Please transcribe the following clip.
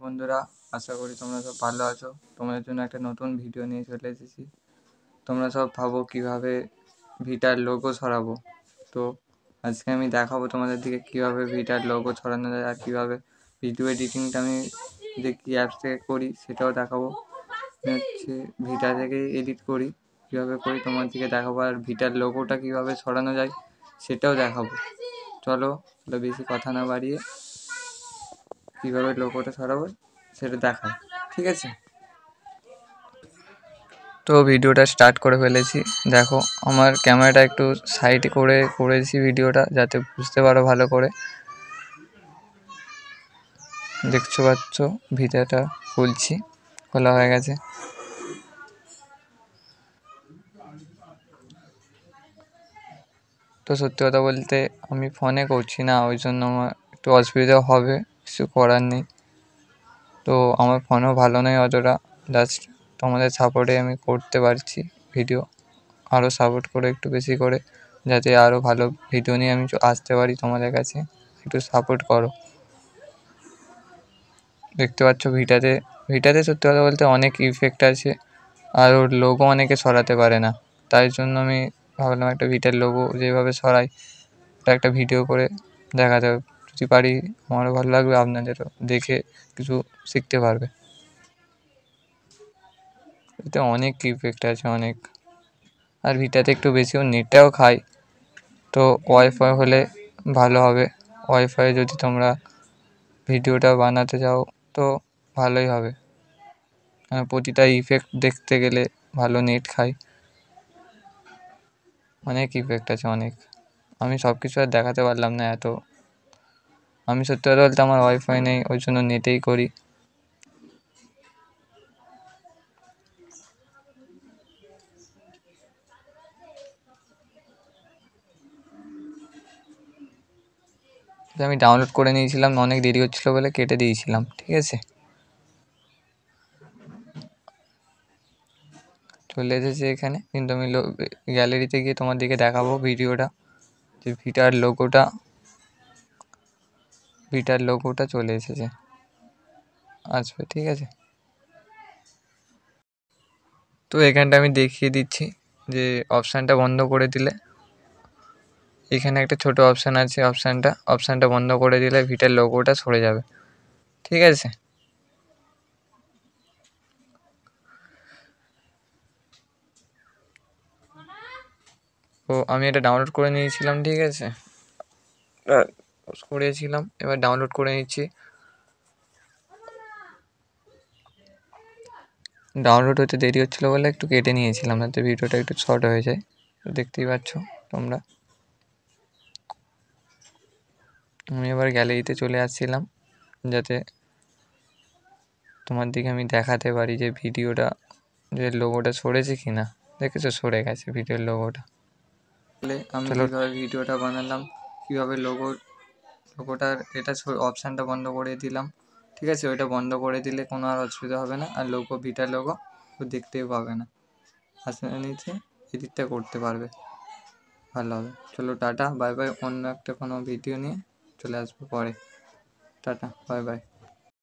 বন্ধুরা, আশা করি তোমরা সব ভালো আছো। তোমাদের জন্য একটা নতুন ভিডিও নিয়ে চলে এসেছি। তোমরা সব ভাবো কিভাবে ভিটার লোগো সরাবো। তো আজকে আমি দেখাবো তোমাদের দিকে কিভাবে ভিটার লোগো ছড়ানো যায় আর কিভাবে ভিডিও এডিটিংটা আমি যে কী অ্যাপস থেকে করি সেটাও দেখাবো। হচ্ছে ভিটা থেকে এডিট করি, কীভাবে করি তোমার দিকে দেখাবো, আর ভিটার লোগোটা কীভাবে ছড়ানো যায় সেটাও দেখাবো। চলো বেশি কথা না বাড়িয়ে কীভাবে লোগোটা ছড়াবো সেটা দেখাই, ঠিক আছে? তো ভিডিওটা স্টার্ট করে ফেলেছি। দেখো, আমার ক্যামেরাটা একটু সাইড করে করেছি ভিডিওটা, যাতে বুঝতে পারো ভালো করে। দেখতে পাচ্ছ ভিডিওটা খুলছি, খোলা হয়ে গেছে। তো সত্যি কথা বলতে আমি ফোনে করছি না, ওই জন্য আমার একটু অসুবিধা হবে, কিছু করার নেই। তো আমার ফোনও ভালো নয় অতটা, জাস্ট তোমাদের সাপোর্টে আমি করতে পারছি ভিডিও। আরও সাপোর্ট করে একটু বেশি করে, যাতে আরও ভালো ভিডিও নিয়ে আমি আসতে পারি তোমাদের কাছে। একটু সাপোর্ট করো। দেখতে পাচ্ছ ভিটাতে সত্যি কথা বলতে অনেক ইফেক্ট আছে, আর ওর লোগো অনেকে সরাতে পারে না। তাই জন্য আমি ভাবলাম একটা ভিটার লোগো যেভাবে সরাই ওটা একটা ভিডিও করে দেখাতে হবে। যদি পারি আমারও ভালো লাগবে, আপনাদেরও দেখে কিছু শিখতে পারবে। এতে অনেক ইফেক্ট আছে, অনেক। আর ভিটাতে একটু বেশিও নেটটাও খায়, তো ওয়াইফাই হলে ভালো হবে। ওয়াইফাই যদি তোমরা ভিডিওটা বানাতে চাও তো ভালোই হবে। প্রতিটা ইফেক্ট দেখতে গেলে ভালো নেট খায়, অনেক ইফেক্ট আছে অনেক। আমি সব কিছু আর দেখাতে পারলাম না এত। আমি সত্যি কথা বলতে আমার ওয়াইফাই নেই, ওই জন্য নেটেই করি। আমি ডাউনলোড করে নিয়েছিলাম, অনেক দেরি হচ্ছিলো বলে কেটে দিয়েছিলাম, ঠিক আছে? চলে এসেছে এখানে, কিন্তু আমি গ্যালারিতে গিয়ে তোমার দিকে দেখাবো ভিডিওটা, যে ভিটার লোগোটা চলে এসেছে, আসবে, ঠিক আছে? তো এখানটা আমি দেখিয়ে দিচ্ছি যে অপশানটা বন্ধ করে দিলে, এখানে একটা ছোট অপশান আছে, অপশানটা বন্ধ করে দিলে ভিটার লোগোটা সরে যাবে, ঠিক আছে? তো আমি এটা ডাউনলোড করে নিয়েছিলাম, ঠিক আছে? করেছিলাম, এবার ডাউনলোড করে নিচ্ছি। ডাউনলোড হতে দেরি হচ্ছিলো বলে একটু কেটে নিয়েছিলাম, যাতে ভিডিওটা একটু শর্ট হয়ে যায়। তো দেখতেই পাচ্ছ তোমরা। আমি এবার গ্যালারিতে চলে আসছিলাম, যাতে তোমার দিকে আমি দেখাতে পারি যে ভিডিওটা, যে লোগোটা সরেছে কি না। দেখেছো, সরে গেছে ভিডিওর লোগোটা। আমি কীভাবে ভিডিওটা বানালাম, কীভাবে লোগোটার এটা অপশানটা বন্ধ করে দিলাম, ঠিক আছে? ওইটা বন্ধ করে দিলে কোনো আর অসুবিধা হবে না, আর ভিটার লোগো দেখতেও পাবে না। নিচে এডিটটা করতে পারবে, ভালো হবে। চলো টাটা, বাই বাই। অন্য একটা কোনো ভিডিও নিয়ে চলে আসবো পরে। Tata, bye bye.